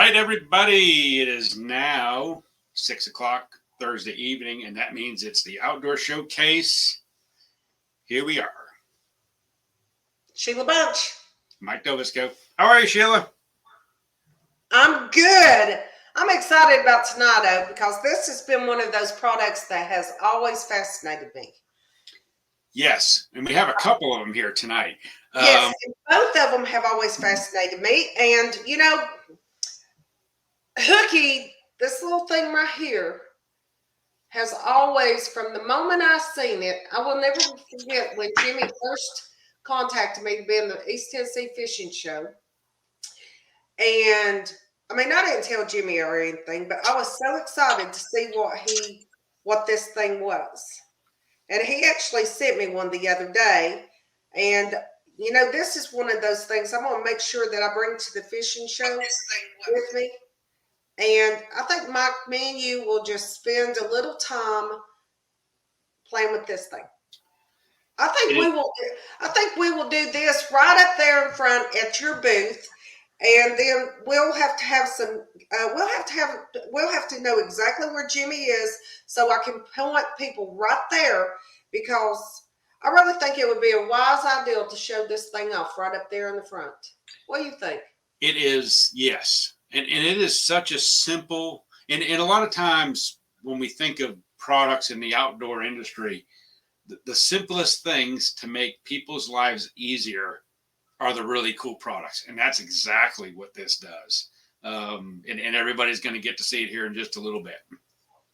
right, everybody. It is now 6 o'clock Thursday evening, and that means it's the outdoor showcase. Here we are. Shelia Bunch. Mike DelVisco. How are you, Sheila? I'm good. I'm excited about tonight, because this has been one of those products that has always fascinated me. Yes, and we have a couple of them here tonight. Yes, and both of them have always fascinated me. And, you know, Hooky, this little thing right here, has always, from the moment I seen it, I will never forget when Jimmy first contacted me to be in the East Tennessee Fishing Show. And I mean, I didn't tell Jimmy or anything, but I was so excited to see what this thing was. And he actually sent me one the other day. And, you know, this is one of those things I'm going to make sure that I bring to the fishing show with me. And I think Mike, me and you will just spend a little time playing with this thing. I think we will do this right up there in front at your booth. And then we'll have to have some. We'll have to know exactly where Jimmy is, so I can point people right there. Because I really think it would be a wise idea to show this thing off right up there in the front. What do you think? It is, yes, and it is such a simple. And a lot of times when we think of products in the outdoor industry, the simplest things to make people's lives easier are the really cool products. And that's exactly what this does. And everybody's going to get to see it here in just a little bit.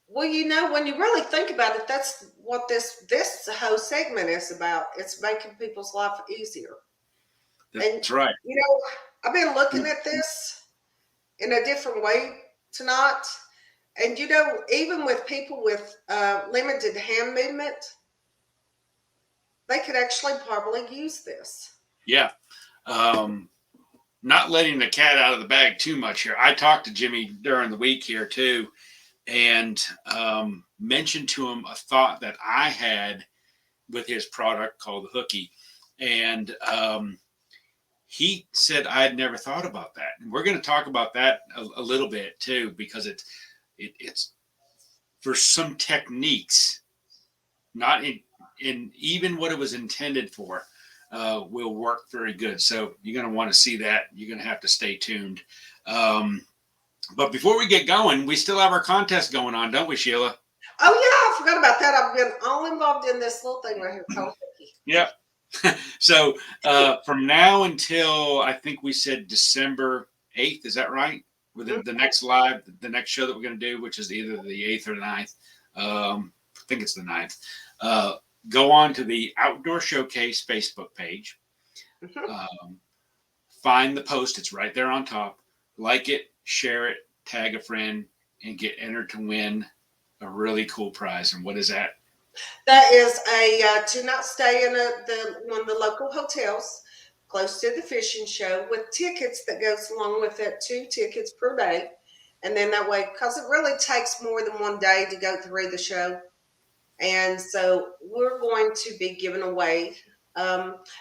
Well, you know, when you really think about it, that's what this whole segment is about. It's making people's life easier. That's right. You know, I've been looking at this in a different way tonight. And, you know, even with people with limited hand movement, they could actually probably use this. Yeah. Not letting the cat out of the bag too much here. I talked to Jimmy during the week here too, and mentioned to him a thought that I had with his product called the Hooky. And he said I had never thought about that. And we're going to talk about that a little bit too, because it's for some techniques, not in even what it was intended for. Will work very good. So you're going to want to see that. You're going to have to stay tuned. But before we get going, we still have our contest going on, don't we, Sheila? Oh, yeah, I forgot about that. I've been all involved in this little thing right here called Hooky. Yep. So from now until, I think we said December 8th, is that right? With the next live, the next show that we're going to do, which is either the 8th or the 9th. I think it's the 9th. Go on to the Outdoor Showcase Facebook page. Find the post. It's right there on top. Like it, share it, tag a friend, and get entered to win a really cool prize. And what is that? That is a two-night stay in one of the local hotels close to the fishing show with tickets that goes along with it, 2 tickets per day. And then that way, because it really takes more than one day to go through the show. And so we're going to be giving away,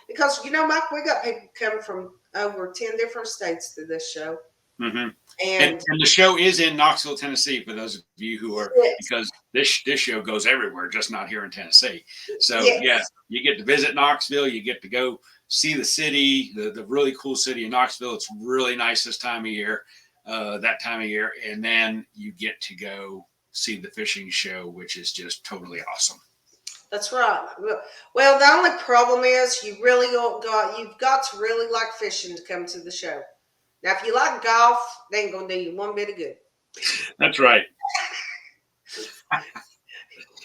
because, you know, Mike, we got people coming from over 10 different states to this show. Mm-hmm. And the show is in Knoxville, Tennessee, for those of you who are, because this show goes everywhere, just not here in Tennessee. So, yeah, you get to visit Knoxville. You get to go see the city, the really cool city of Knoxville. It's really nice this time of year, that time of year. And then you get to go see the fishing show, which is just totally awesome. That's right. Well, the only problem is you've got to really like fishing to come to the show. Now, if you like golf, they ain't gonna do you one bit of good. That's right.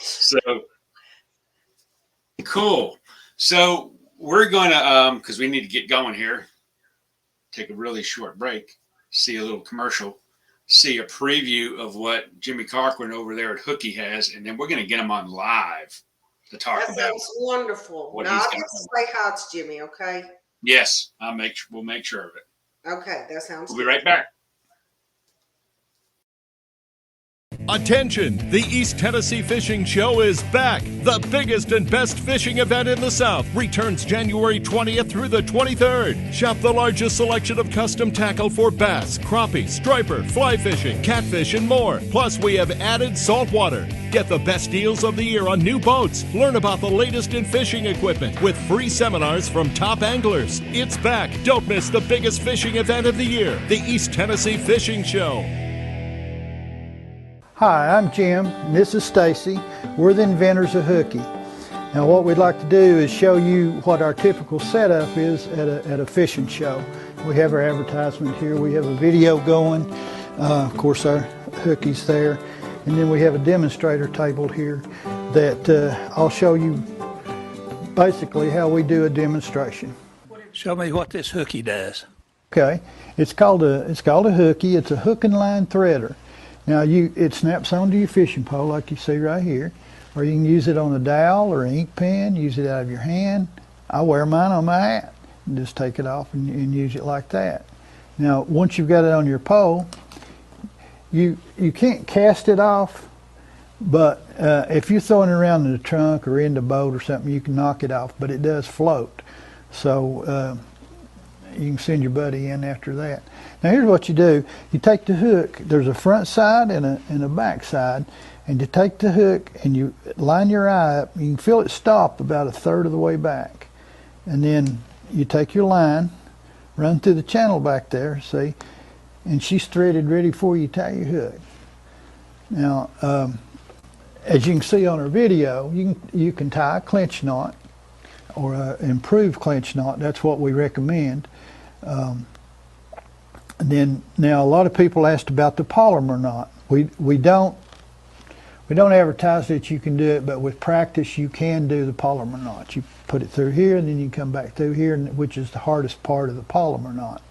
So cool. So we're gonna because we need to get going here. Take a really short break. See a little commercial. See a preview of what Jimmy Cochran over there at Hooky has, and then we're going to get him on live to talk about. That sounds wonderful. Now, I can say hi to Jimmy, okay? Yes, we'll make sure of it. Okay, that sounds good. We'll be right back. Attention! The East Tennessee Fishing Show is back. The biggest and best fishing event in the South returns January 20th through the 23rd. Shop the largest selection of custom tackle for bass, crappie, striper, fly fishing, catfish, and more. Plus, we have added saltwater. Get the best deals of the year on new boats. Learn about the latest in fishing equipment with free seminars from top anglers. It's back. Don't miss the biggest fishing event of the year, the East Tennessee Fishing Show. Hi, I'm Jim, and this is Stacy. We're the inventors of Hooky. Now what we'd like to do is show you what our typical setup is at a fishing show. We have our advertisement here, we have a video going, of course our Hooky's there, and then we have a demonstrator table here that I'll show you basically how we do a demonstration. Show me what this Hooky does. Okay, it's called a Hooky. It's a hook and line threader. Now it snaps onto your fishing pole like you see right here, or you can use it on a dowel or an ink pen, use it out of your hand. I wear mine on my hat and just take it off and use it like that. Now once you've got it on your pole, you can't cast it off, but if you're throwing it around in the trunk or in the boat or something, you can knock it off, but it does float. So you can send your buddy in after that. Now here's what you do. You take the hook, there's a front side and a back side, and you take the hook and you line your eye up. You can feel it stop about a third of the way back. And then you take your line, run through the channel back there, see, and she's threaded ready for you to tie your hook. Now, as you can see on our video, you can tie a clinch knot or an improved clinch knot. That's what we recommend. And then now a lot of people asked about the polymer knot. We don't advertise that you can do it, but with practice you can do the polymer knot. You put it through here and then you come back through here, which is the hardest part of the polymer knot.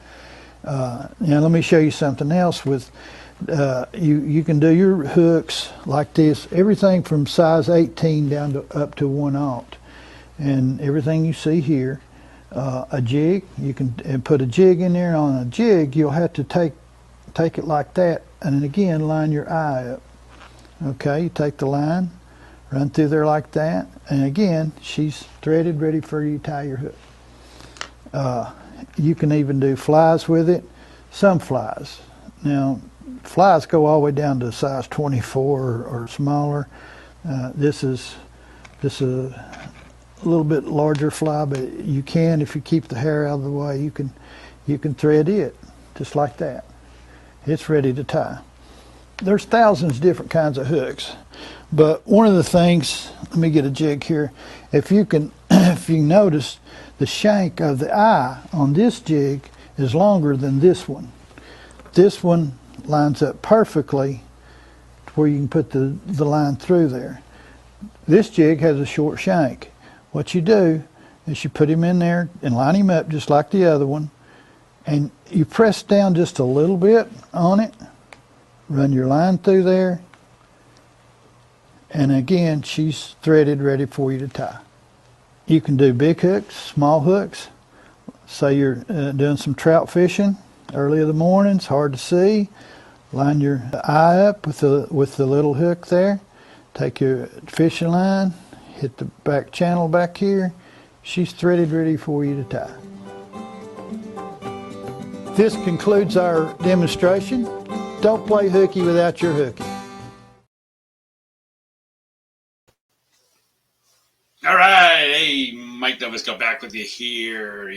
Now let me show you something else. With you can do your hooks like this, everything from size 18 down to up to 1/0, and everything you see here. A jig, you can put a jig in there. On a jig you'll have to take it like that, and then again line your eye up. Okay, you take the line, run through there like that, and again she's threaded ready for you to tie your hook. You can even do flies with it. Some flies, now flies go all the way down to size 24 or smaller. This is a little bit larger fly, but you can, if you keep the hair out of the way, you can thread it just like that. It's ready to tie. There's thousands of different kinds of hooks, but one of the things, let me get a jig here. If you notice, the shank of the eye on this jig is longer than this one. This one lines up perfectly to where you can put the line through there. This jig has a short shank. What you do is you put him in there and line him up just like the other one, and you press down just a little bit on it, run your line through there, and again she's threaded ready for you to tie. You can do big hooks, small hooks. Say you're doing some trout fishing early in the morning, it's hard to see, line your eye up with the little hook there, take your fishing line, hit the back channel back here, she's threaded ready for you to tie. This concludes our demonstration. Don't play hooky without your hooky. All right, hey, Mike DelVisco back with you here,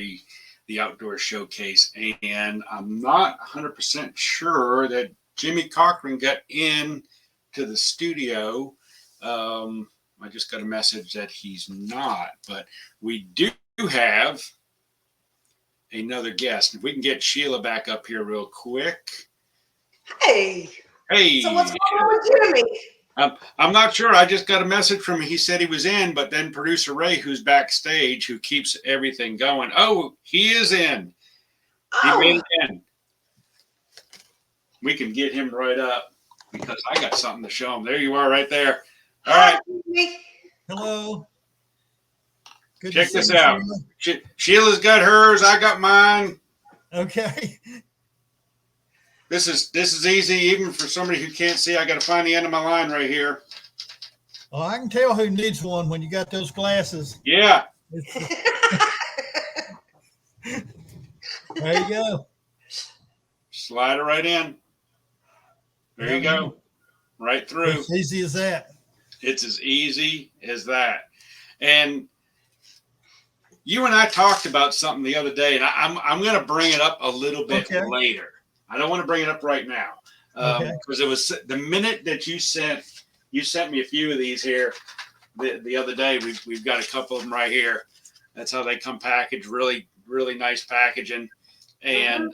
the Outdoor Showcase, and I'm not 100% sure that Jimmy Cochran got in to the studio. I just got a message that he's not, but we do have another guest. If we can get Sheila back up here real quick. Hey. So what's going on with Jimmy? I'm not sure. I just got a message from him. He said he was in, but then producer Ray, who's backstage, who keeps everything going. Oh, he is in. Oh. He made it in. We can get him right up because I got something to show him. There you are right there. All right. Hello. Good Check this out. Sheila's got hers. I got mine. Okay. This is easy, even for somebody who can't see. I got to find the end of my line right here. Oh, I can tell who needs one when you got those glasses. Yeah. There you go. Slide it right in. There you go. Right through. As easy as that. It's as easy as that. And you and I talked about something the other day, and I'm going to bring it up a little bit later. I don't want to bring it up right now because it was the minute that you sent me a few of these here the other day. We've got a couple of them right here. That's how they come packaged. Really, really nice packaging. And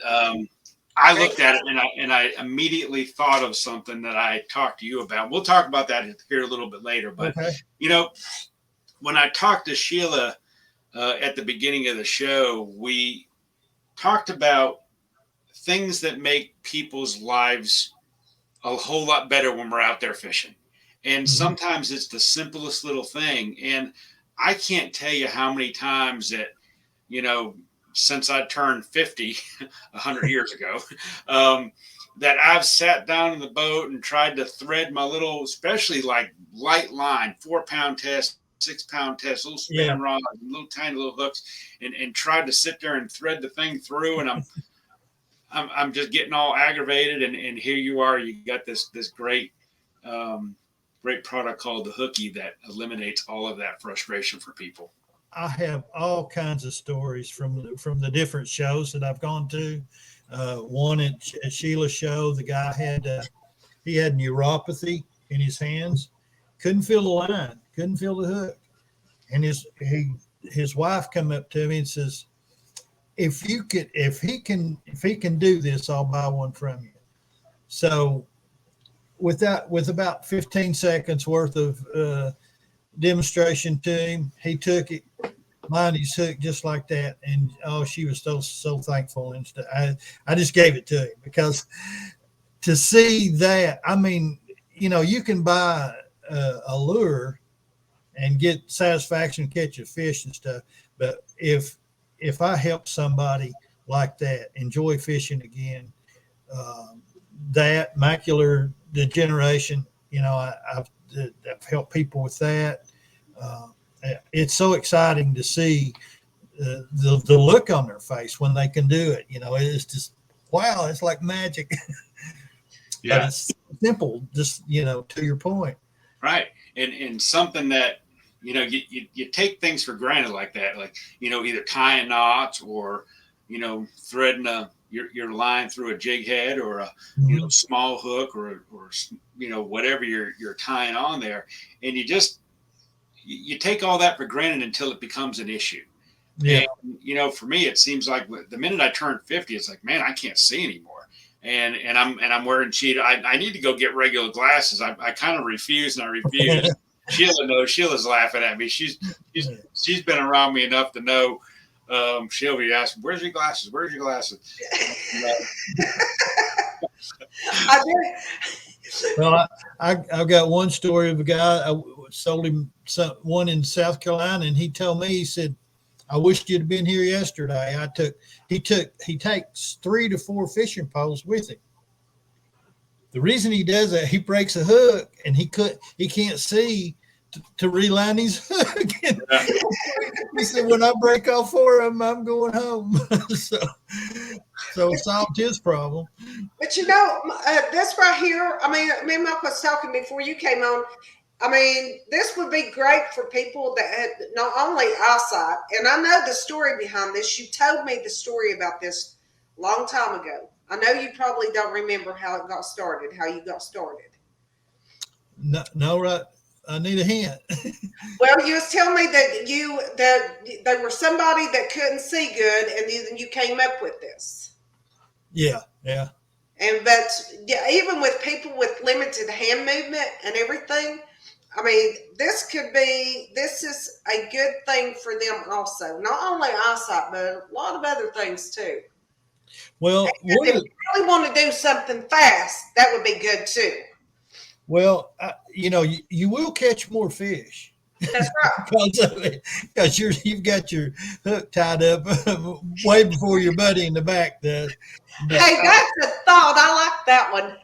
I looked at it and I immediately thought of something that I talked to you about. We'll talk about that here a little bit later. But you know, when I talked to Sheila at the beginning of the show, we talked about things that make people's lives a whole lot better when we're out there fishing. And sometimes it's the simplest little thing. And I can't tell you how many times that, you know, since I turned 50 100 years ago, that I've sat down in the boat and tried to thread my little, especially like light line, 4-pound test, 6-pound test, little spin rod, little tiny little hooks, and tried to sit there and thread the thing through. And I'm just getting all aggravated. And here you are, you got this great, great product called the Hooky that eliminates all of that frustration for people. I have all kinds of stories from the different shows that I've gone to. One at Sheila's show, the guy had neuropathy in his hands, couldn't feel the line, couldn't feel the hook, and his wife come up to me and says, "If he can do this, I'll buy one from you." So with about 15 seconds worth of demonstration to him, he took it, lined his hook just like that, and she was so thankful. And I just gave it to him because to see that, I mean, you know, you can buy a lure and get satisfaction, catch a fish and stuff, but if I help somebody like that enjoy fishing again, that macular degeneration, you know, I've helped people with that. It's so exciting to see the look on their face when they can do it. You know, it's just, wow, it's like magic. Yeah. But it's simple, just, you know, to your point. Right. And something that, you know, you take things for granted like that, like, you know, either tying knots or, you know, threading your line through a jig head or a you know, small hook or you know, whatever you're tying on there, and you take all that for granted until it becomes an issue. And, you know, for me, it seems like the minute I turned 50, it's like, man, I can't see anymore. And I'm wearing cheetah. I need to go get regular glasses. I kind of refuse. Sheila knows. Sheila's laughing at me. She's been around me enough to know. She'll be asking, "Where's your glasses? Where's your glasses?" I did. Well, I've got one story of a guy. I sold him one in South Carolina, and he told me, he said, "I wished you'd have been here yesterday." He takes 3 to 4 fishing poles with him. The reason he does that, he breaks a hook and he can't see to reline his hook. He said, "When I break all 4 of them, I'm going home." so it solved his problem. But you know, this right here, I mean, me and Mike was talking before you came on. I mean, this would be great for people that had not only eyesight, and I know the story behind this. You told me the story about this a long time ago. I know you probably don't remember how it got started, how you got started. No, right. I need a hint. Well, you was telling me that there was somebody that couldn't see good, and then you came up with this. Yeah. But even with people with limited hand movement and everything, I mean, this is a good thing for them also. Not only eyesight, but a lot of other things too. Well, if you really want to do something fast, that would be good too. Well, you know, you will catch more fish. That's right. because you've got your hook tied up way before your buddy in the back does. Hey, thought. I like that one.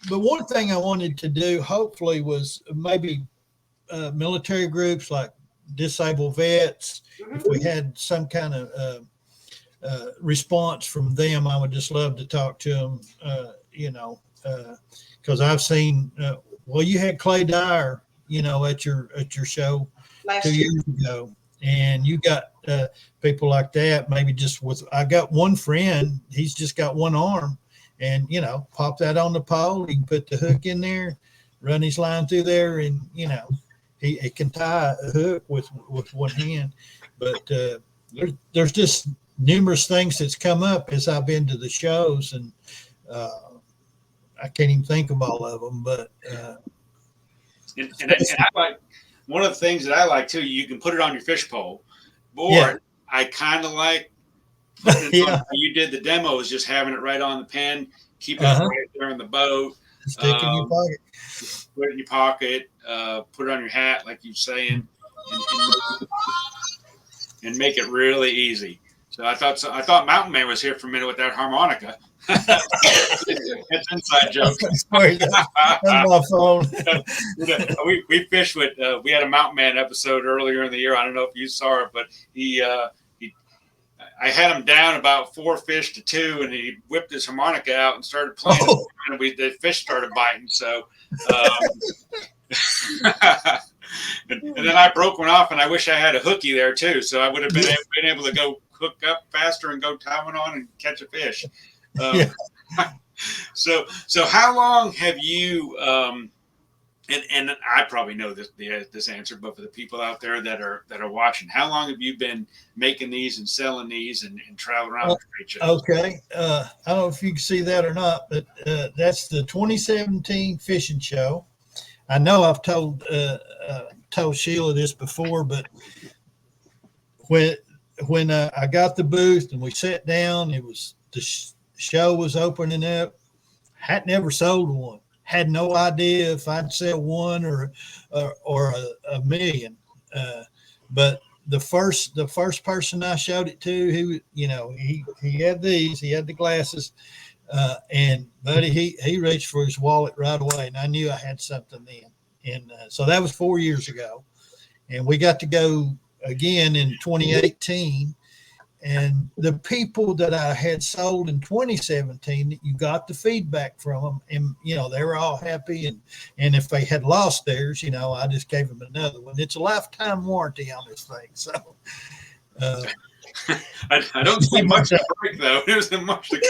But one thing I wanted to do, hopefully, was maybe military groups like disabled vets. If we had some kind of response from them, I would just love to talk to them. Because I've seen. Well, you had Clay Dyer, at your show Last 2 year. years ago, and you got people like that. Maybe just I got one friend. He's just got one arm, and pop that on the pole. He can put the hook in there, run his line through there, and he can tie a hook with one hand. But there's just numerous things that's come up as I've been to the shows, and I can't even think of all of them. But and I like one of the things that I like too. You can put it on your fish pole, or Yeah. I kind of like you did the demo is just having it right on the pen, keep it right there in the boat, stick in your pocket. put it in your pocket, put it on your hat, like you're saying, and make it really easy. So I thought Mountain Man was here for a minute with that harmonica. That's an inside joke. Sorry, that's my phone. we fished with we had a Mountain Man episode earlier in the year. I don't know if you saw it, but I had him down about 4 fish to 2, and he whipped his harmonica out and started playing. Oh. And the fish started biting. So, and then I broke one off, and I wish I had a hooky there too. So I would have been able to go hook up faster and go tie one on and catch a fish. So how long have you? And I probably know this answer, but for the people out there that are watching, how long have you been making these and selling these and traveling around the trade shows? Okay, I don't know if you can see that or not, but that's the 2017 fishing show. I know I've told Sheila this before, but when I got the booth and we sat down, it was the show was opening up. Had never sold one. Had no idea if I'd sell one or a million. But the first person I showed it to, he had these, he had the glasses, and buddy, he reached for his wallet right away, and I knew I had something then. And so that was 4 years ago, and we got to go again in 2018. And the people that I had sold in 2017, you got the feedback from them, and they were all happy. And if they had lost theirs, I just gave them another one. It's a lifetime warranty on this thing. So I don't see much to break though. There's much to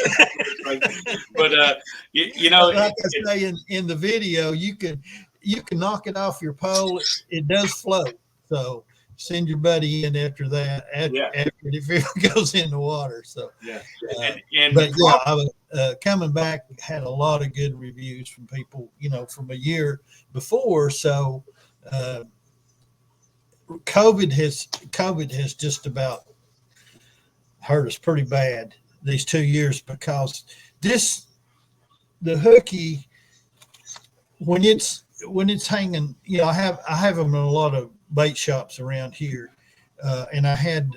break, but like I say in the video, you can knock it off your pole. It does float, so. Send your buddy in after that. After it goes in the water. So I was coming back, had a lot of good reviews from people, from a year before. So COVID has just about hurt us pretty bad these 2 years, because the hooky when it's hanging, I have them in a lot of bait shops around here, and I had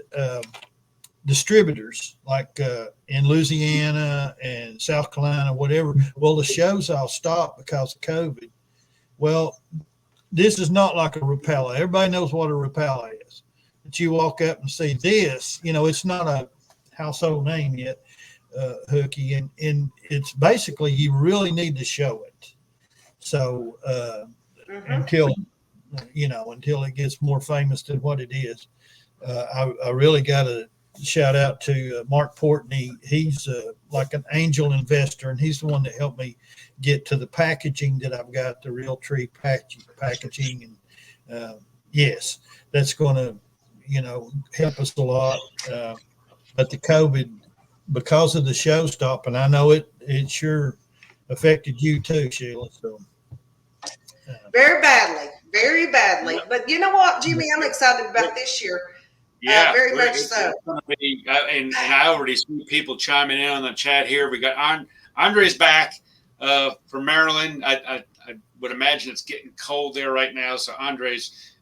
distributors like in Louisiana and South Carolina, whatever. Well, the shows all stopped because of COVID. Well, this is not like a Rapala. Everybody knows what a Rapala is. But you walk up and see this, it's not a household name yet, hooky, and it's basically you really need to show it. So until it gets more famous than what it is. I really got to shout out to Mark Portney. He's like an angel investor, and he's the one that helped me get to the packaging that I've got, the Real Tree packaging. And yes, that's going to, help us a lot. But the COVID, because of the show stop, and I know it sure affected you too, Sheila. So Very badly. Very badly. But you know what, Jimmy, I'm excited about this year. Yeah, very much so. And I already see people chiming in on the chat here. We got Andre's back from Maryland. I would imagine it's getting cold there right now. So Andre's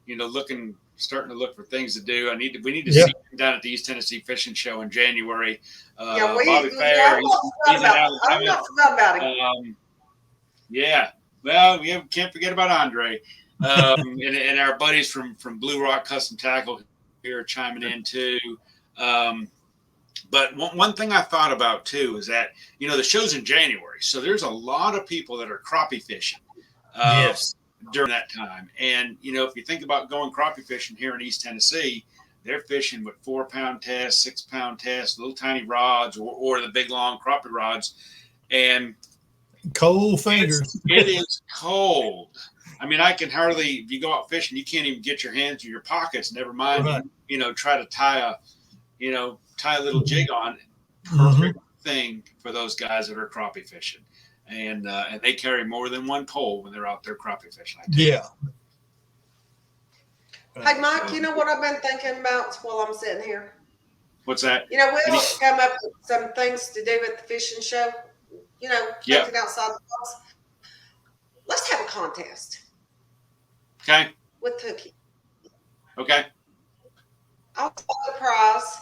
starting to look for things to do. We need to Yeah. see him down at the East Tennessee Fishing Show in January. Yeah, Bobby Fair, I'm he's in I'm not forgot about him. Yeah. Well, we can't forget about Andre. And our buddies from Blue Rock Custom Tackle here chiming in too. But one thing I thought about too is that, the show's in January. So there's a lot of people that are crappie fishing Yes. during that time. And, if you think about going crappie fishing here in East Tennessee, they're fishing with 4-pound tests, 6-pound tests, little tiny rods, or the big long crappie rods. And Cold fingers. it is cold. I mean, I can hardly, if you go out fishing, you can't even get your hands in your pockets. Never mind, Right. try to tie a little jig on. Mhm. Perfect thing for those guys that are crappie fishing. And they carry more than one pole when they're out there crappie fishing. Yeah. Hey, Mike, you know what I've been thinking about while I'm sitting here? What's that? We'll come up with some things to do at the fishing show. Yeah. Thinking outside the box. Let's have a contest Okay. with Hooky. Okay. I'll call the prize.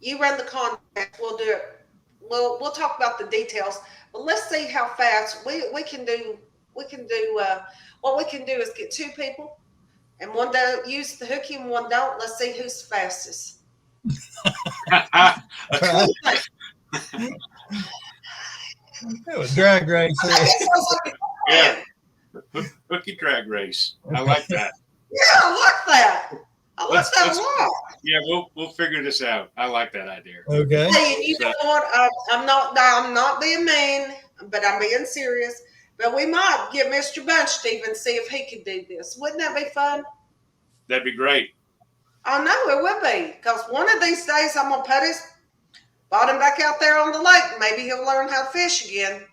You run the contest. We'll do it. We'll talk about the details. But let's see how fast we can do. We can do. What we can do is get 2 people, and one don't use the Hooky and one don't. Let's see who's the fastest. It was drag race. Yeah. Hooky drag race. I like that. Yeah, I like that. I like that a lot. Yeah, we'll figure this out. I like that idea. Okay. Hey, and you know what? I'm not being mean, but I'm being serious. But we might get Mr. Bunch to even see if he could do this. Wouldn't that be fun? That'd be great. I know it would be, because one of these days I'm gonna put his bottom back out there on the lake. Maybe he'll learn how to fish again.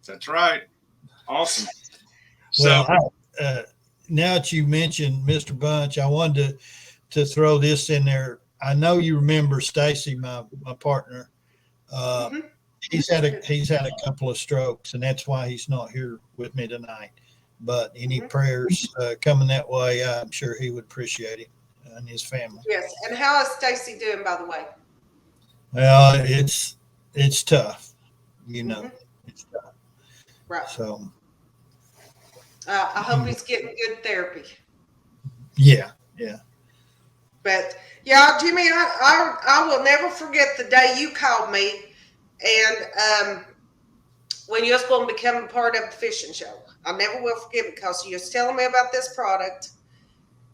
That's right. Awesome. Well, now that you mentioned Mr. Bunch, I wanted to throw this in there. I know you remember Stacy, my partner. He's had a couple of strokes, and that's why he's not here with me tonight. But any prayers coming that way, I'm sure he would appreciate it, and his family. Yes. And how is Stacy doing, by the way? Well, it's tough, It's tough. Right. So I hope he's getting good therapy. yeah. But yeah, Jimmy, I will never forget the day you called me, and when you was going to become a part of the fishing show. I never will forget it, because you was telling me about this product,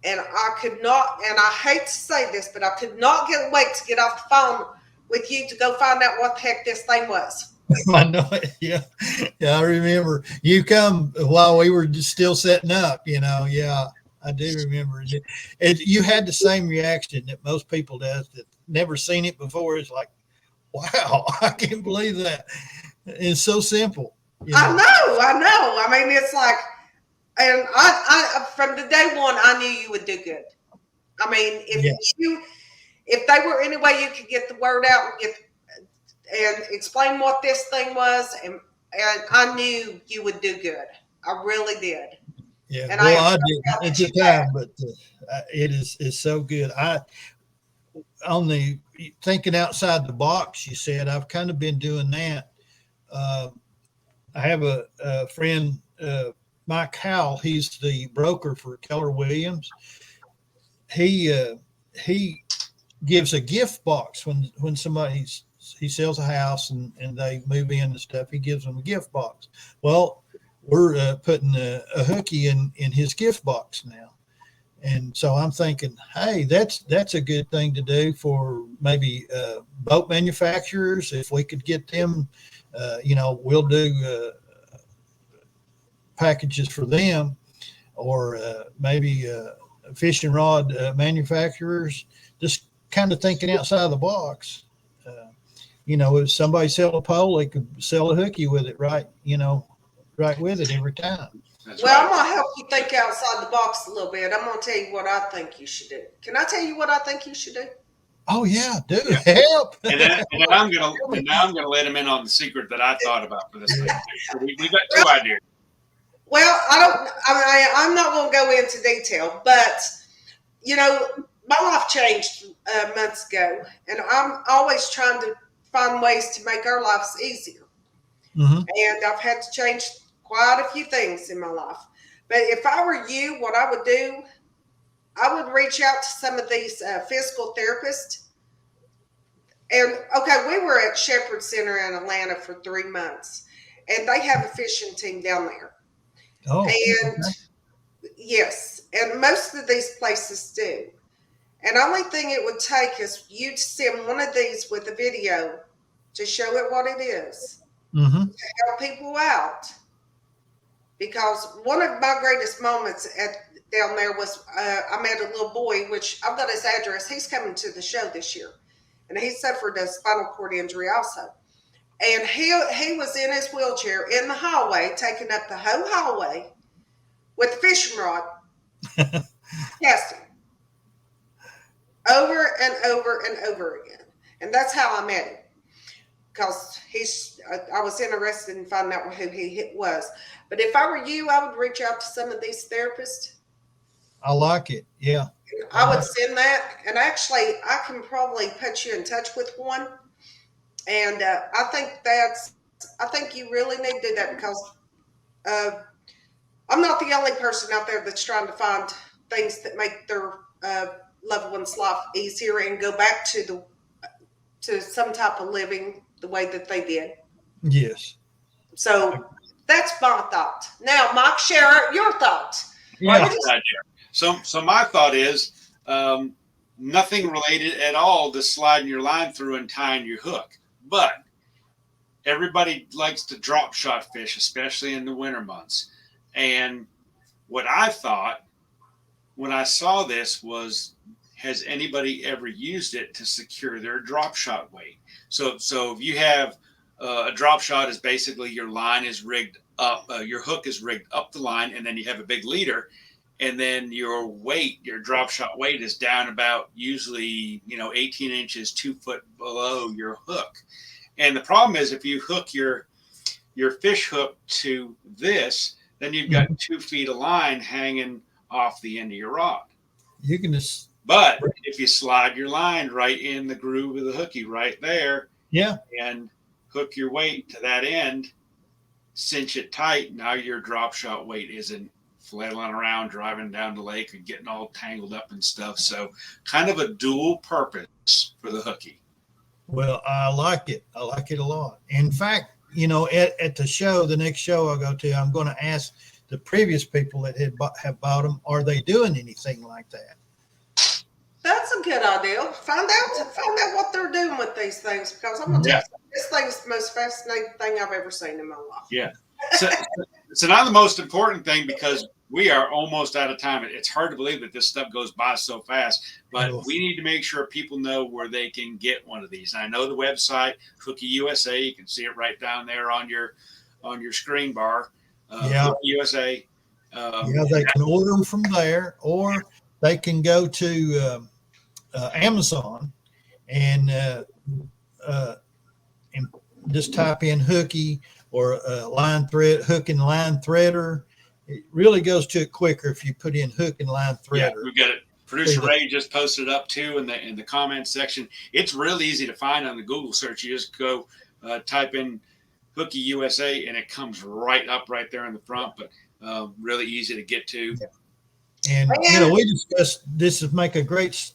and I could not, and I hate to say this, but I could not wait to get off the phone with you to go find out what the heck this thing was. I know it. Yeah. I remember you come while we were just still setting up. Yeah, I do remember it. You had the same reaction that most people does that never seen it before. It's like, wow, I can't believe that. It's so simple. I know. I mean, it's like, and I from the day one, I knew you would do good. I mean, if there were any way you could get the word out and explain what this thing was, and I knew you would do good. I really did. Yeah, and I did at the time, but it's so good. On the thinking outside the box, you said, I've kind of been doing that. I have a friend, Mike Howell. He's the broker for Keller Williams. He gives a gift box when he sells a house and they move in and stuff. He gives them a gift box. Well, we're putting a Hooky in his gift box now. And so I'm thinking, hey, that's a good thing to do for maybe boat manufacturers. If we could get them, we'll do packages for them, or maybe fishing rod manufacturers. Just kind of thinking outside the box. If somebody sell a pole, they could sell a Hooky with it, right? Right with it every time. That's well, right. I'm going to help you think outside the box a little bit. I'm going to tell you what I think you should do. Can I tell you what I think you should do? Oh yeah, do help. And then I'm gonna let him in on the secret that I thought about for this thing. So we got 2 ideas. Well, I Now, I'm not going to go into detail, but, you know, my life changed months ago, and I'm always trying to find ways to make our lives easier. Mm-hmm. And I've had to change quite a few things in my life. But if I were you, what I would do, I would reach out to some of these physical therapists. And okay, we were at Shepherd Center in Atlanta for 3 months, and they have a fishing team down there. Oh, And okay. yes, and most of these places do. And the only thing it would take is you to send one of these with a video to show it what it is, Mm-hmm. to help people out. Because one of my greatest moments down there was I met a little boy, which I've got his address. He's coming to the show this year, and he suffered a spinal cord injury also. And he was in his wheelchair in the hallway, taking up the whole hallway with a fishing rod, casting over and over and over again. And that's how I met him, because I was interested in finding out who he was. But if I were you, I would reach out to some of these therapists. I like it. Yeah. I would send that. And actually, I can probably put you in touch with one. And I think you really need to do that, because I'm not the only person out there that's trying to find things that make their loved one's life easier and go back to some type of living the way that they did. Yes. So that's my thought. Now, Mike, share your thoughts. Yeah. So my thought is nothing related at all to sliding your line through and tying your hook. But everybody likes to drop shot fish, especially in the winter months. And what I thought when I saw this was, has anybody ever used it to secure their drop shot weight? So if you have a drop shot, is basically your line is rigged up, your hook is rigged up the line, and then you have a big leader, and then your weight, your drop shot weight, is down about usually 18 inches, 2 foot below your hook. And the problem is, if you hook your fish hook to this, then you've got 2 feet of line hanging off the end of your rod. You can just. But if you slide your line right in the groove of the hooky right there, Yeah. and hook your weight to that end, cinch it tight, now your drop shot weight isn't flailing around driving down the lake and getting all tangled up and stuff. So kind of a dual purpose for the hooky. Well, I like it. I like it a lot. In fact, at the show, the next show I'll go to, I'm going to ask the previous people that have bought them, are they doing anything like that? That's a good idea. Find out what they're doing with these things, because I'm going to tell you, this thing is the most fascinating thing I've ever seen in my life. Yeah. So now the most important thing, because we are almost out of time. It's hard to believe that this stuff goes by so fast, but we need to make sure people know where they can get one of these. And I know the website, Hooky USA, you can see it right down there on your screen bar. Hooky USA. They can order them from there, or they can go to Amazon and just type in hooky or line thread, hook and line threader. It really goes to it quicker if you put in hook and line threader. Yeah, we've got it. Producer Ray just posted it up too in the comments section. It's really easy to find on the Google search. You just go type in Hooky USA and it comes right up right there in the front, but really easy to get to. Yeah. And, we discussed this is make a great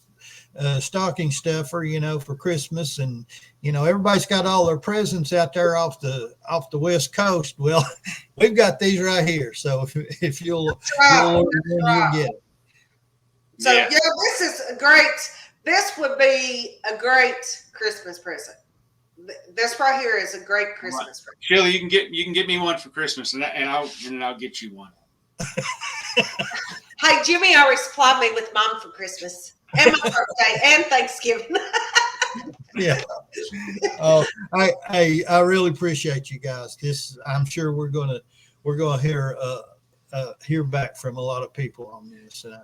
stocking stuffer, for Christmas. And, everybody's got all their presents out there off the West Coast. Well, we've got these right here. So if you'll order them, you'll get it. So, this is this would be a great Christmas present. This right here is a great Christmas present. Sheila, you can get me one for Christmas, and I'll get you one. Hey, Jimmy already supplied me with mine for Christmas and my birthday and Thanksgiving. Yeah. Oh, I really appreciate you guys. I'm sure we're gonna hear back from a lot of people on this. And I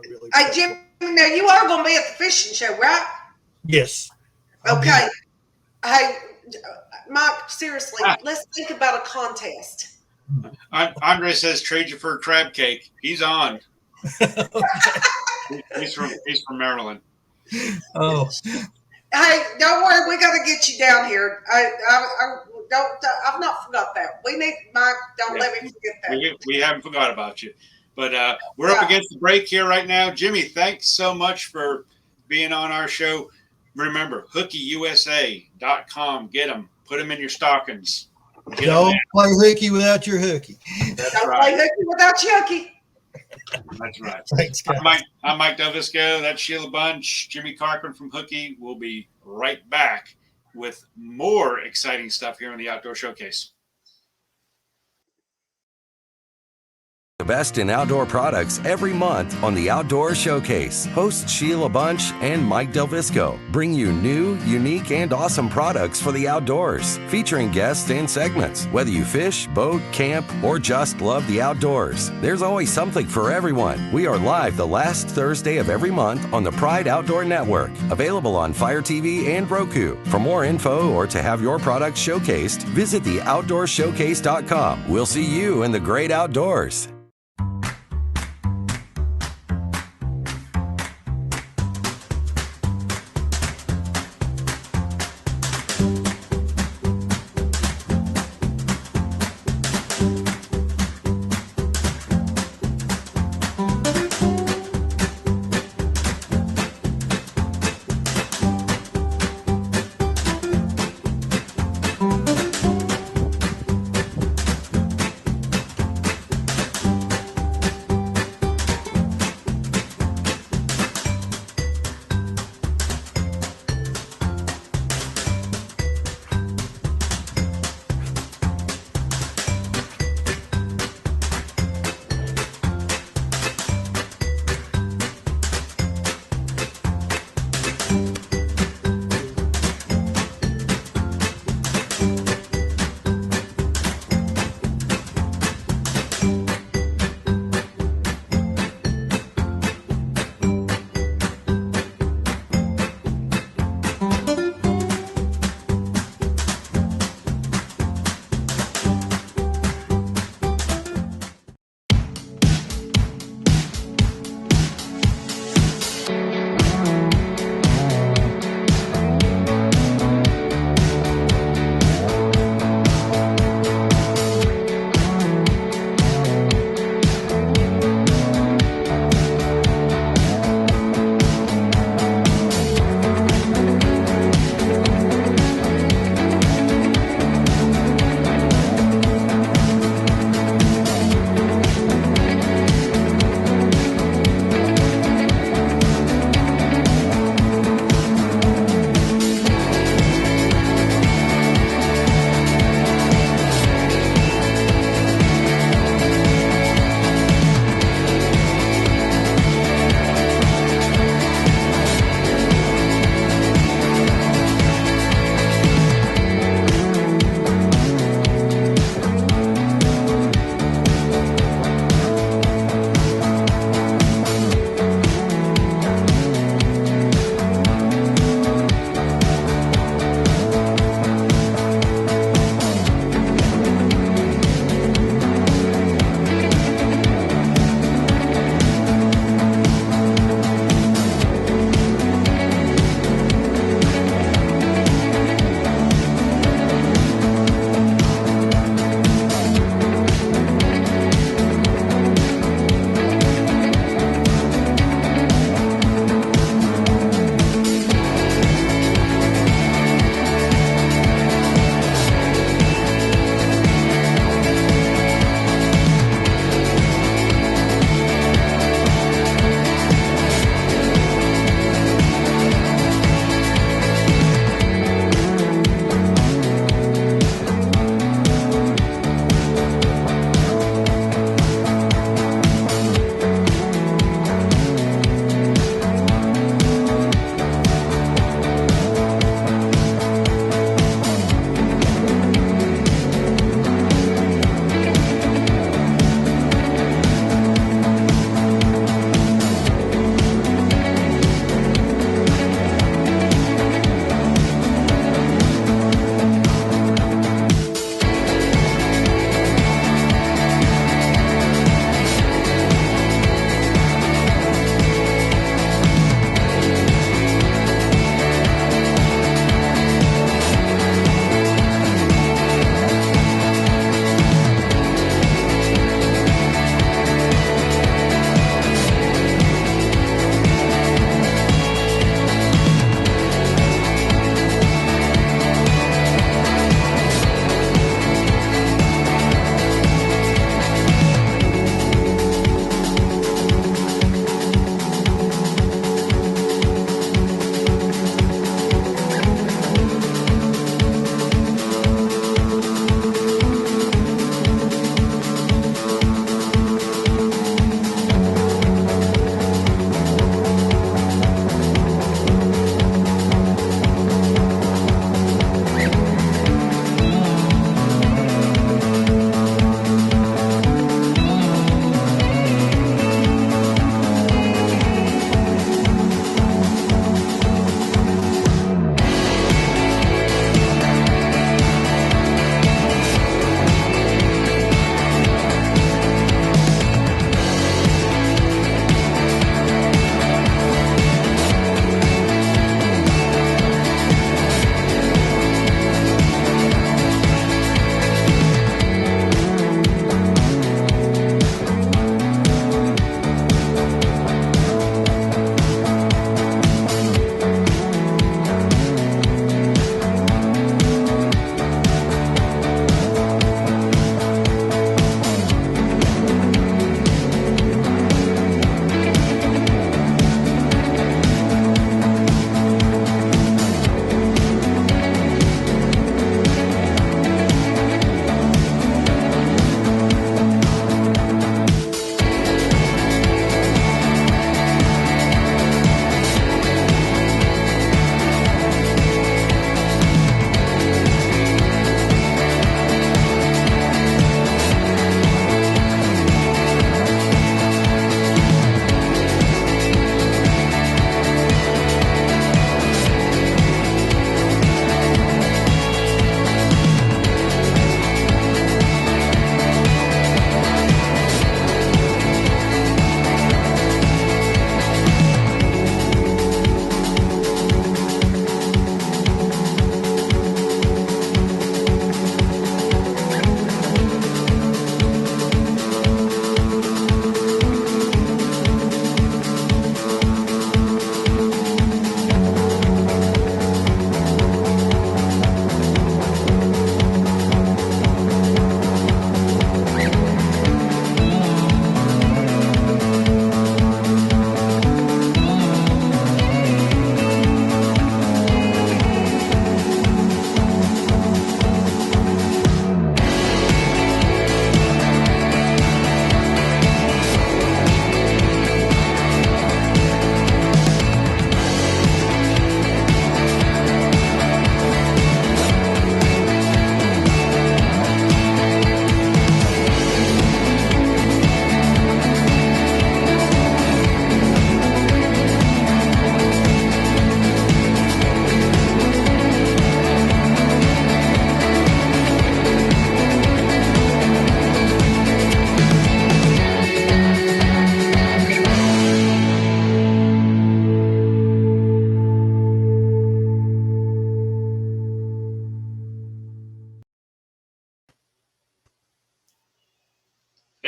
really. Hey, Jimmy, now you are going to be at the fishing show, right? Yes. Okay. Hey, Mike, seriously, let's think about a contest. Andre says trade you for a crab cake. He's on. He's from Maryland. Oh, Hey, don't worry, we got to get you down here. I've not forgot that. We need Mike. Don't let me forget that. We haven't forgot about you. But we're up against the break here right now. Jimmy, thanks so much for being on our show. Remember, HookyUSA.com. Get them. Put them in your stockings. don't play hooky without your hooky. Don't play hooky without your hooky. That's right. Thanks, guys. I'm Mike DelVisco. That's Shelia Bunch. Jimmy Cochran from Hooky. We'll be right back with more exciting stuff here on the Outdoor Showcase. The best in outdoor products every month on the Outdoor Showcase. Hosts Shelia Bunch and Mike DelVisco bring you new, unique, and awesome products for the outdoors, featuring guests and segments. Whether you fish, boat, camp, or just love the outdoors, there's always something for everyone. We are live the last Thursday of every month on the Pride Outdoor Network, available on Fire TV and Roku. For more info or to have your products showcased, visit theoutdoorshowcase.com. We'll see you in the great outdoors.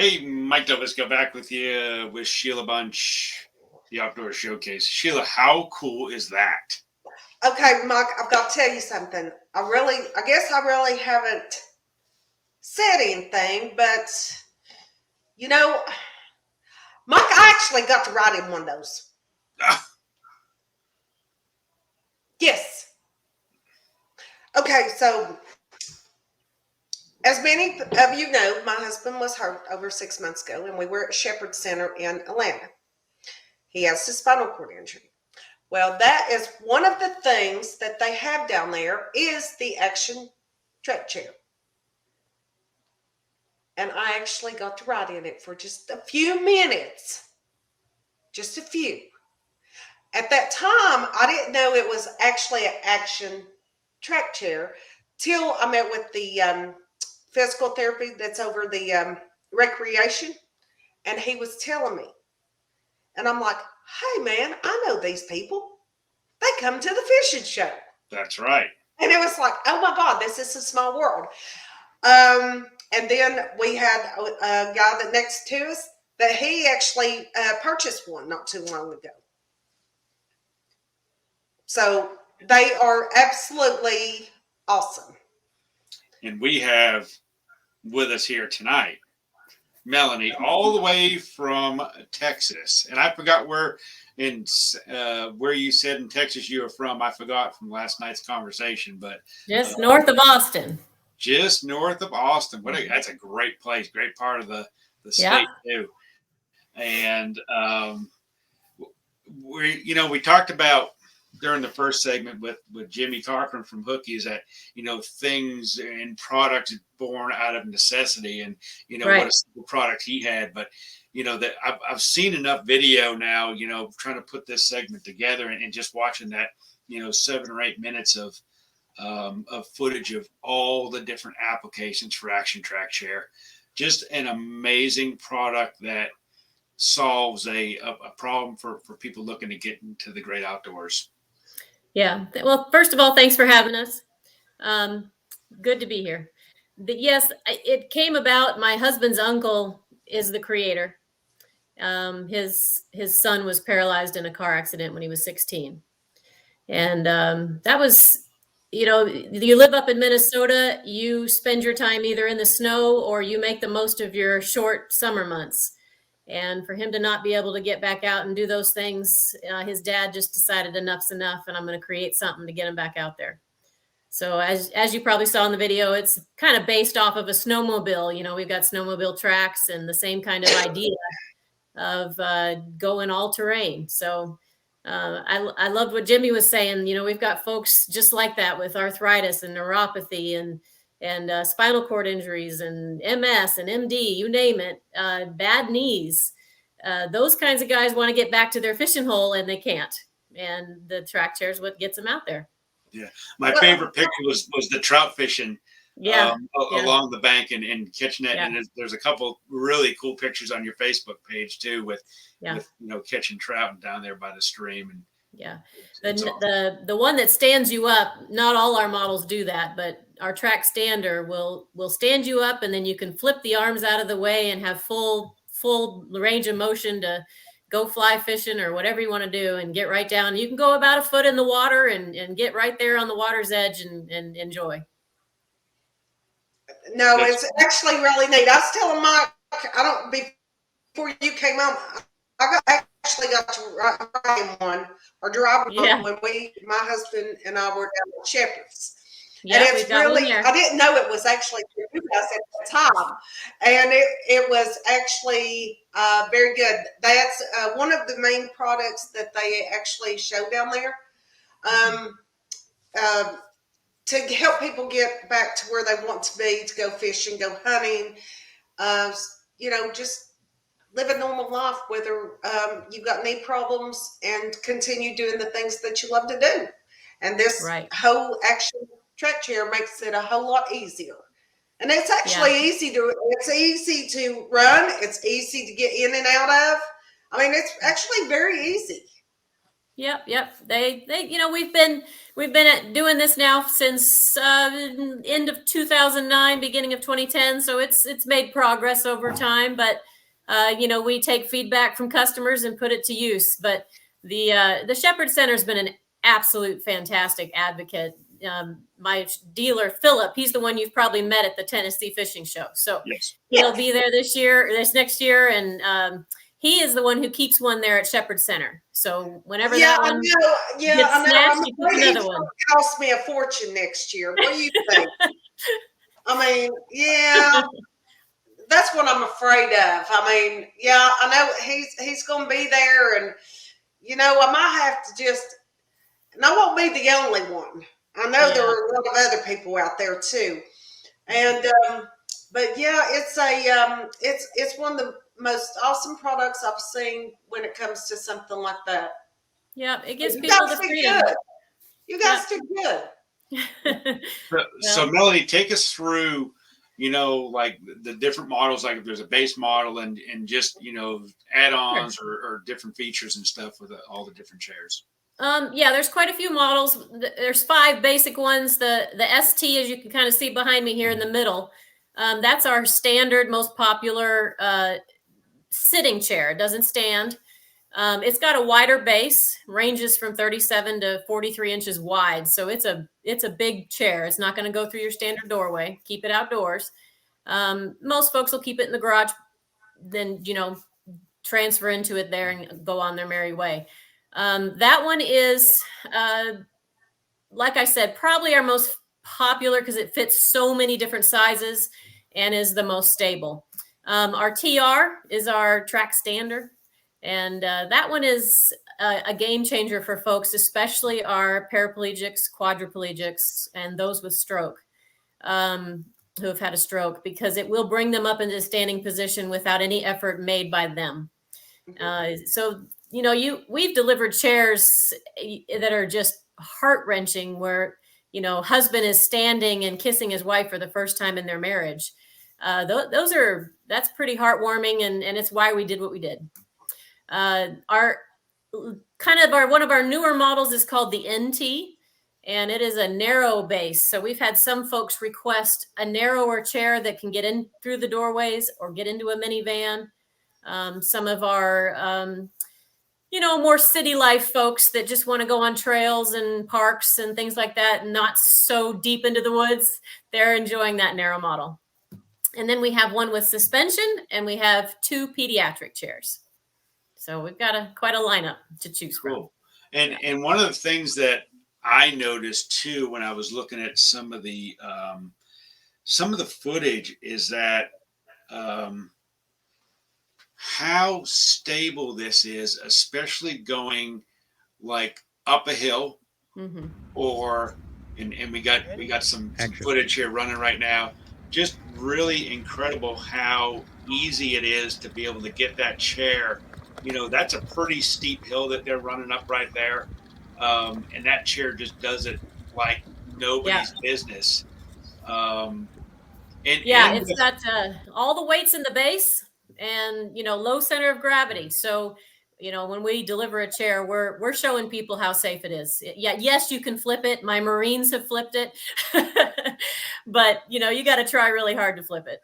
Hey, Mike DelVisco back with you with Shelia Bunch, the Outdoor Showcase. Sheila, how cool is that? Okay, Mike, I've got to tell you something. I guess I really haven't said anything, but you know, Mike, I actually got to ride in one of those. Yes. Okay, so as many of you know, my husband was hurt over 6 months ago, and we were at Shepherd Center in Atlanta. He has a spinal cord injury. Well, that is one of the things that they have down there is the ActionTrack Chair. And I actually got to ride in it for just a few minutes. Just a few. At that time, I didn't know it was actually an ActionTrack Chair till I met with the physical therapy that's over the recreation. And he was telling me. And I'm like, hey, man, I know these people. They come to the fishing show. That's right. And it was like, oh my God, this is a small world. And then we had a guy that next to us that he actually purchased one not too long ago. So they are absolutely awesome. And we have with us here tonight Melanie, all the way from Texas. And I forgot where you said in Texas you were from. I forgot from last night's conversation, but just north of Austin. Just north of Austin. That's a great place, great part of the state too. And we talked about during the first segment with Jimmy Cochran from Hooky is that, things and products born out of necessity and, right. What a simple product he had. But, that I've seen enough video now, trying to put this segment together and just watching that, 7 or 8 minutes of footage of all the different applications for ActionTrack Chair. Just an amazing product that solves a problem for people looking to get into the great outdoors. Yeah. Well, first of all, thanks for having us. Good to be here. Yes, it came about. My husband's uncle is the creator. His son was paralyzed in a car accident when he was 16. And that was, you live up in Minnesota, you spend your time either in the snow or you make the most of your short summer months. And for him to not be able to get back out and do those things, his dad just decided enough's enough and I'm going to create something to get him back out there. So as you probably saw in the video, it's kind of based off of a snowmobile. We've got snowmobile tracks and the same kind of idea of going all terrain. So I loved what Jimmy was saying. We've got folks just like that with arthritis and neuropathy and spinal cord injuries and MS and MD, you name it, bad knees. Those kinds of guys want to get back to their fishing hole and they can't. And the track chair is what gets them out there. Yeah. My favorite picture was the trout fishing along the bank and catching it. Yeah. And there's a couple really cool pictures on your Facebook page too with catching trout down there by the stream. And yeah, the one that stands you up, not all our models do that, but our track stander will stand you up and then you can flip the arms out of the way and have full range of motion to go fly fishing or whatever you want to do and get right down. You can go about a foot in the water and get right there on the water's edge and enjoy. No, it's actually really neat. I was telling Mike, before you came on, I actually got to ride one or drive one when my husband and I were down at Shepherd's. Yeah, and it's really, I didn't know it was actually for you guys at the time. And it was actually very good. That's one of the main products that they actually show down there to help people get back to where they want to be, to go fishing, go hunting, just live a normal life, whether you've got knee problems and continue doing the things that you love to do. And this whole ActionTrack Chair makes it a whole lot easier. And it's actually easy to run. It's easy to get in and out of. I mean, it's actually very easy. Yep. They, we've been doing this now since end of 2009, beginning of 2010. So it's made progress over time, but we take feedback from customers and put it to use. But the Shepherd Center has been an absolute fantastic advocate. My dealer Philip, he's the one you've probably met at the Tennessee Fishing Show. So Yes. he'll be there this next year, and he is the one who keeps one there at Shepherd Center. So whenever that one gets snatched, he puts another one. Cost me a fortune next year. What do you think? I mean, yeah, that's what I'm afraid of. I mean, yeah, I know he's going to be there, and I might have to and I won't be the only one. I know there are a lot of other people out there too, and but yeah, it's one of the most awesome products I've seen when it comes to something like that. Yeah, it gives people the freedom. You guys do good. So Melanie, take us through, like the different models, like if there's a base model and just, add-ons or different features and stuff with all the different chairs. There's quite a few models. There's 5 basic ones. The ST, as you can kind of see behind me here in the middle, that's our standard, most popular sitting chair. It doesn't stand. It's got a wider base, ranges from 37 to 43 inches wide. So it's a big chair. It's not going to go through your standard doorway. Keep it outdoors. Most folks will keep it in the garage, then, transfer into it there and go on their merry way. That one is, like I said, probably our most popular because it fits so many different sizes and is the most stable. Our TR is our track standard. And that one is a game changer for folks, especially our paraplegics, quadriplegics, and those with stroke, who have had a stroke, because it will bring them up into a standing position without any effort made by them. So, we've delivered chairs that are just heart-wrenching where, husband is standing and kissing his wife for the first time in their marriage. That's pretty heartwarming, and it's why we did what we did. One of our newer models is called the NT, and it is a narrow base. So we've had some folks request a narrower chair that can get in through the doorways or get into a minivan. Some of our, more city life folks that just want to go on trails and parks and things like that, not so deep into the woods, they're enjoying that narrow model. And then we have one with suspension, and we have 2 pediatric chairs. So we've got quite a lineup to choose from. Cool. And one of the things that I noticed too when I was looking at some of the footage is that how stable this is, especially going like up a hill, or and we got some footage here running right now. Just really incredible how easy it is to be able to get that chair. That's a pretty steep hill that they're running up right there. And that chair just does it like nobody's business. It's got all the weights in the base and, low center of gravity. So, when we deliver a chair, we're showing people how safe it is. Yes, you can flip it. My Marines have flipped it, but you got to try really hard to flip it.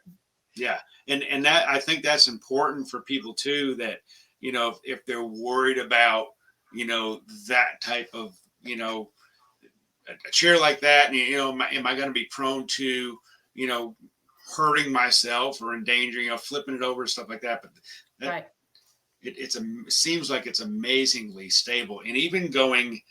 Yeah. And that, I think that's important for people too, that, if they're worried about, that type of, a chair like that, and, am I going to be prone to, hurting myself or endangering, flipping it over and stuff like that. But that, it seems like it's amazingly stable, and even going,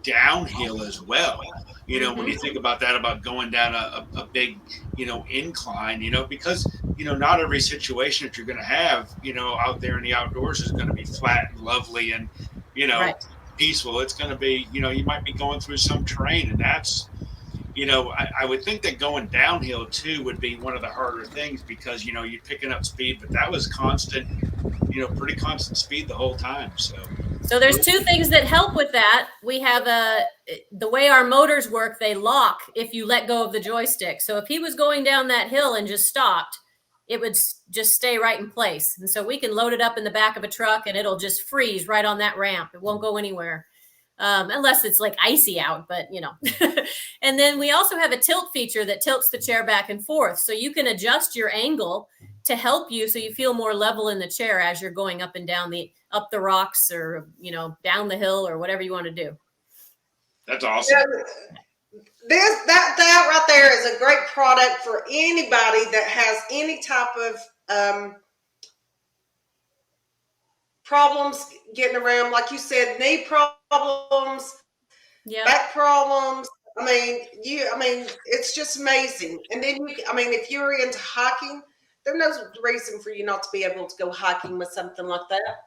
downhill as well. When you think about that, about going down a big, incline, because, not every situation that you're going to have, out there in the outdoors is going to be flat and lovely and, peaceful. It's going to be, you might be going through some terrain, and that's, I would think that going downhill too would be one of the harder things because, you're picking up speed, but that was constant, pretty constant speed the whole time. So there's 2 things that help with that. We have the way our motors work, they lock if you let go of the joystick. So if he was going down that hill and just stopped, it would just stay right in place. And so we can load it up in the back of a truck and it'll just freeze right on that ramp. It won't go anywhere. Unless it's like icy out, but you know. And then we also have a tilt feature that tilts the chair back and forth. So you can adjust your angle to help you so you feel more level in the chair as you're going up and down up the rocks or, you know, down the hill or whatever you want to do. That's awesome. That right there is a great product for anybody that has any type of problems getting around, like you said, knee problems, back problems. I mean, it's just amazing. And then if you're into hiking, there's no reason for you not to be able to go hiking with something like that.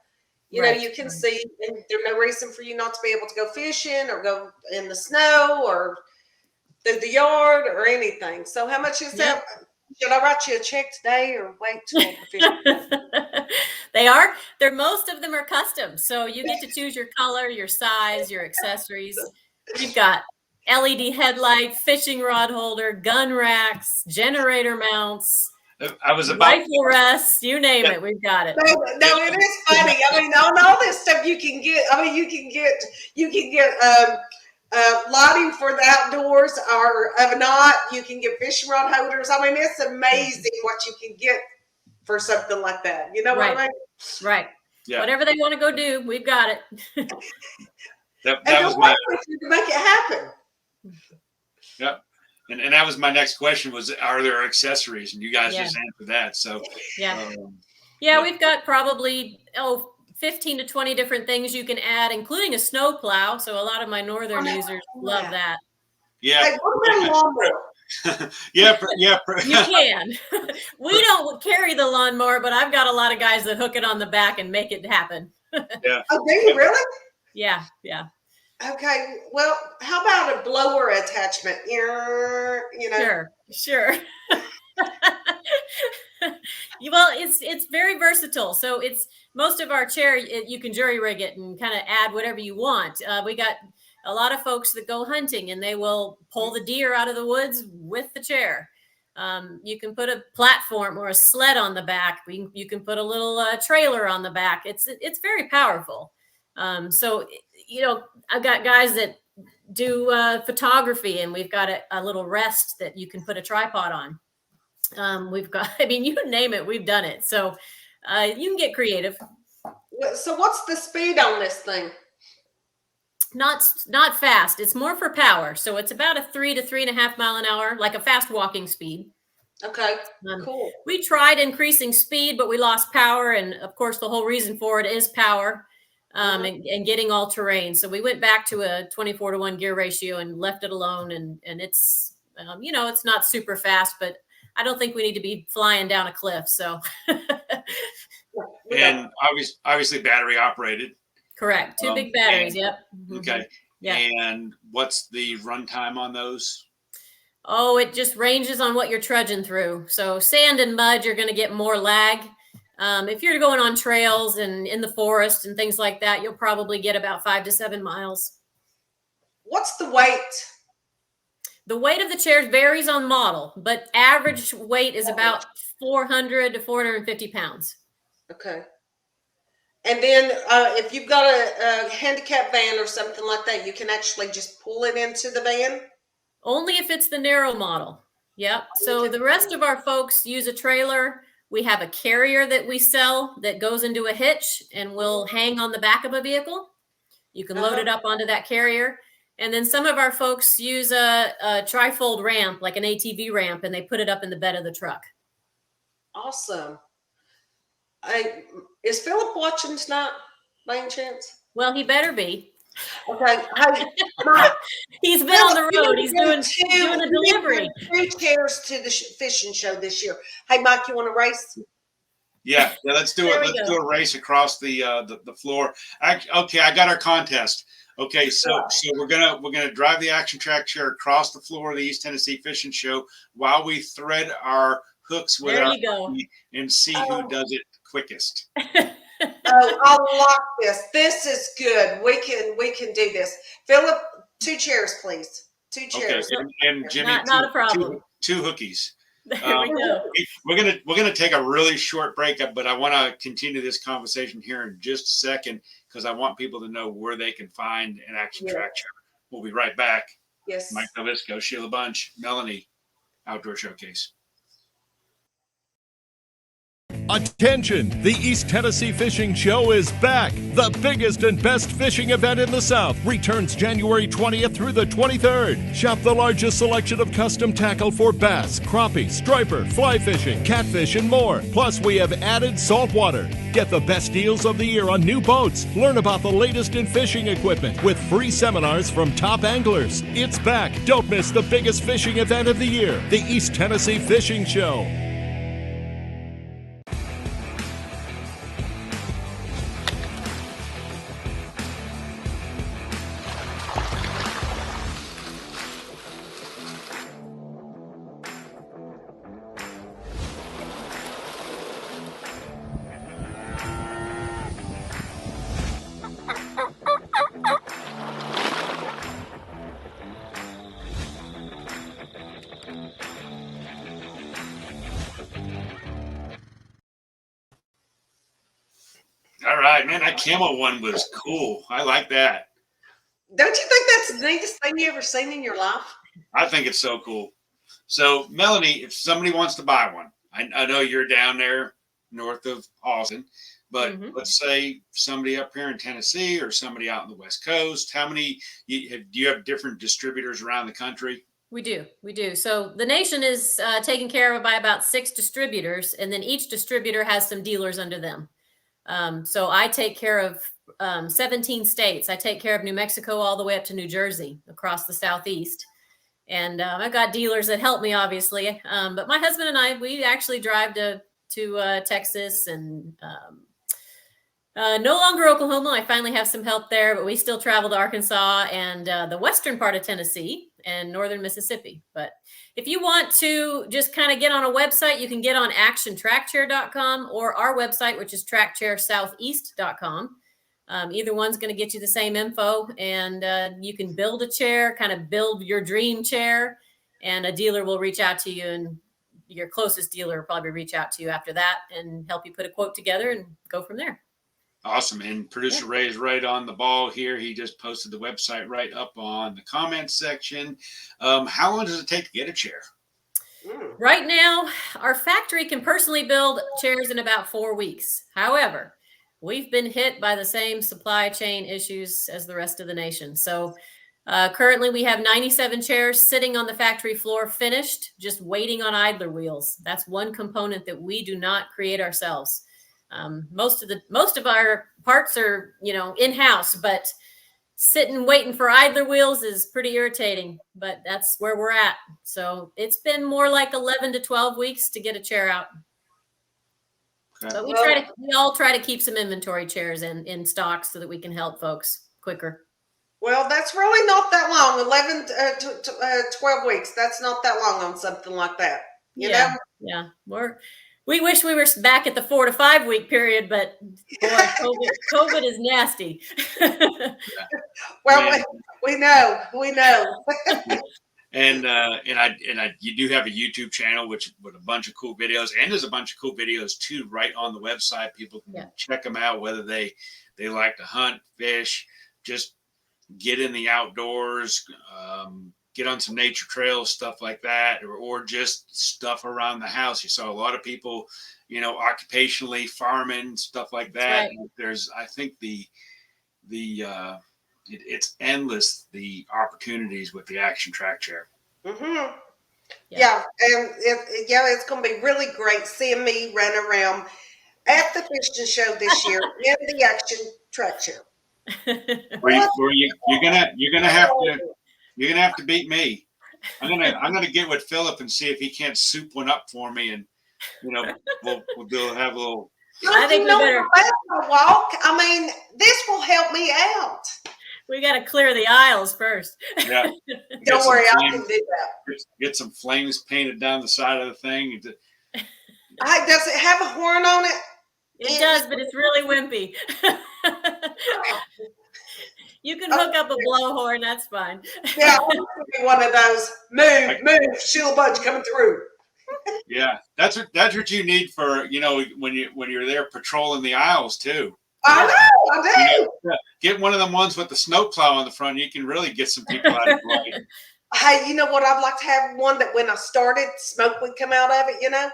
You know, you can see, and there's no reason for you not to be able to go fishing or go in the snow or through the yard or anything. So how much is that? Should I write you a check today or wait till the fishing? Most of them are custom. So you get to choose your color, your size, your accessories. You've got LED headlight, fishing rod holder, gun racks, generator mounts, rifle rests, you name it, we've got it. No, it is funny. I mean, on all this stuff you can get. I mean, you can get lighting for the outdoors or of a knot. You can get fishing rod holders. I mean, it's amazing what you can get for something like that. You know what I mean? Right. Yeah. Whatever they want to go do, we've got it. that was my to make it happen. Yep. And that was my next question was, are there accessories? And you guys just answered that. So we've got probably 15 to 20 different things you can add, including a snow plow. So a lot of my northern users love that. Yeah. Hey, what about a lawnmower? You can. We don't carry the lawnmower, but I've got a lot of guys that hook it on the back and make it happen. Yeah. Oh, do you really? Yeah. Okay. Well, how about a blower attachment? You know. Sure. Well, it's very versatile. So it's most of our chair, you can jury rig it and kind of add whatever you want. We got a lot of folks that go hunting and they will pull the deer out of the woods with the chair. You can put a platform or a sled on the back. You can put a little trailer on the back. It's very powerful. So, you know, I've got guys that do photography and we've got a little rest that you can put a tripod on. We've got, you name it, we've done it. So you can get creative. So what's the speed on this thing? Not fast. It's more for power. So it's about a 3 to 3.5 mile an hour, like a fast walking speed. Okay, cool. We tried increasing speed, but we lost power. And of course, the whole reason for it is power and getting all terrain. So we went back to a 24-to-1 gear ratio and left it alone. And it's, it's not super fast, but I don't think we need to be flying down a cliff. So. And obviously battery operated. Correct. 2 big batteries. Yep. Okay. Yeah. And what's the runtime on those? Oh, it just ranges on what you're trudging through. So sand and mud, you're going to get more lag. If you're going on trails and in the forest and things like that, you'll probably get about 5 to 7 miles. What's the weight? The weight of the chairs varies on model, but average weight is about 400 to 450 pounds. Okay. And then if you've got a handicap van or something like that, you can actually just pull it into the van? Only if it's the narrow model. Yep. So the rest of our folks use a trailer. We have a carrier that we sell that goes into a hitch and will hang on the back of a vehicle. You can load it up onto that carrier. And then some of our folks use a trifold ramp, like an ATV ramp, and they put it up in the bed of the truck. Awesome. Is Philip watching tonight by any chance? Well, he better be. Okay. Hey, he's been on the road. He's doing a delivery. 3 chairs to the fishing show this year. Hey, Mike, you want to race? Yeah, let's do it. Let's do a race across the floor. I got our contest. Okay, so we're gonna drive the ActionTrack Chair across the floor of the East Tennessee Fishing Show while we thread our hooks with our feet and see who does it quickest. I like this. This is good. We can do this. Philip, 2 chairs, please. 2 chairs. Okay, and Jimmy, not a problem. 2 hookies. There we go. We're gonna take a really short break, but I want to continue this conversation here in just a second because I want people to know where they can find an ActionTrack Chair. We'll be right back. Yes. Mike DelVisco, Shelia Bunch, Melanie, Outdoor Showcase. Attention! The East Tennessee Fishing Show is back. The biggest and best fishing event in the South returns January 20th through the 23rd. Shop the largest selection of custom tackle for bass, crappie, striper, fly fishing, catfish, and more. Plus, we have added saltwater. Get the best deals of the year on new boats. Learn about the latest in fishing equipment with free seminars from top anglers. It's back. Don't miss the biggest fishing event of the year, the East Tennessee Fishing Show. All right, man, that camel one was cool. I like that. Don't you think that's the neatest thing you ever seen in your life? I think it's so cool. So, Melanie, if somebody wants to buy one, I know you're down there north of Austin, but let's say somebody up here in Tennessee or somebody out on the West Coast. How many do you have different distributors around the country? We do. So the nation is taken care of by about 6 distributors, and then each distributor has some dealers under them. So I take care of 17 states. I take care of New Mexico all the way up to New Jersey, across the Southeast. And I've got dealers that help me, obviously. But my husband and I, we actually drive to Texas and no longer Oklahoma. I finally have some help there, but we still travel to Arkansas and the western part of Tennessee and northern Mississippi. But if you want to just kind of get on a website, you can get on ActionTrackChair.com or our website, which is TrackChairSoutheast.com. Either one's going to get you the same info, and you can build a chair, kind of build your dream chair, and a dealer will reach out to you, and your closest dealer will probably reach out to you after that and help you put a quote together and go from there. Awesome. And producer Ray is right on the ball here. He just posted the website right up on the comments section. How long does it take to get a chair? Right now, our factory can personally build chairs in about 4 weeks. However, we've been hit by the same supply chain issues as the rest of the nation. So currently we have 97 chairs sitting on the factory floor, finished, just waiting on idler wheels. That's one component that we do not create ourselves. Most of our parts are, in-house, but sitting waiting for idler wheels is pretty irritating, but that's where we're at. So it's been more like 11 to 12 weeks to get a chair out. Okay. But we all try to keep some inventory chairs in stock so that we can help folks quicker. Well, that's really not that long. 11 to 12 weeks. That's not that long on something like that. You know? Yeah. We wish we were back at the 4 to 5 week period, but boy, COVID is nasty. Well, we know. And you do have a YouTube channel with a bunch of cool videos, and there's a bunch of cool videos too right on the website. People can check them out, whether they like to hunt, fish, just get in the outdoors, get on some nature trails, stuff like that, or just stuff around the house. You saw a lot of people, occupationally farming, stuff like that. Right. There's, I think it's endless, the opportunities with the ActionTrack Chair. Mm-hmm. Yeah. And it's going to be really great seeing me run around at the fishing show this year in the ActionTrack Chair. You're gonna have to beat me. I'm gonna get with Philip and see if he can't soup one up for me, and we'll have a little. I think we better walk. I mean, this will help me out. We got to clear the aisles first. Yeah. Don't worry, I can do that. Get some flames painted down the side of the thing. Does it have a horn on it? It does, but it's really wimpy. You can hook up a blowhorn. That's fine. Yeah, I'm going to be one of those. Move, Shelia Bunch coming through. Yeah, that's what you need for, when you're there patrolling the aisles too. I know, I do. Get one of them ones with the snow plow on the front. You can really get some people out of the way. Hey, you know what? I'd like to have one that when I started, smoke would come out of it, Yeah.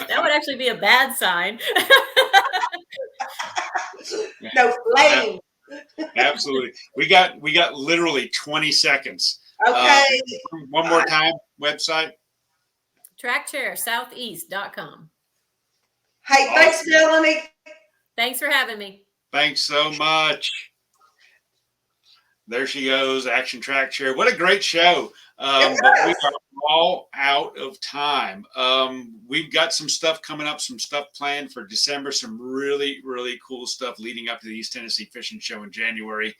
That would actually be a bad sign. No flame. Absolutely. We got literally 20 seconds. Okay. One more time, website. TrackChairSoutheast.com. Hey, thanks, Melanie. Thanks for having me. Thanks so much. There she goes, ActionTrack Chair. What a great show. But we are all out of time. We've got some stuff coming up, some stuff planned for December, some really, really cool stuff leading up to the East Tennessee Fishing Show in January.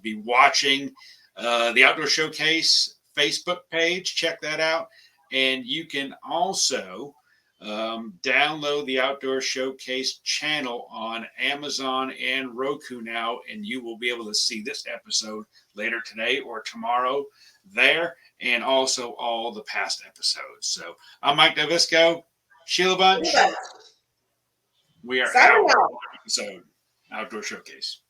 Be watching the Outdoor Showcase Facebook page. Check that out. And you can also download the Outdoor Showcase channel on Amazon and Roku now, and you will be able to see this episode later today or tomorrow there, and also all the past episodes. So I'm Mike DelVisco, Shelia Bunch. We are out of the episode Outdoor Showcase.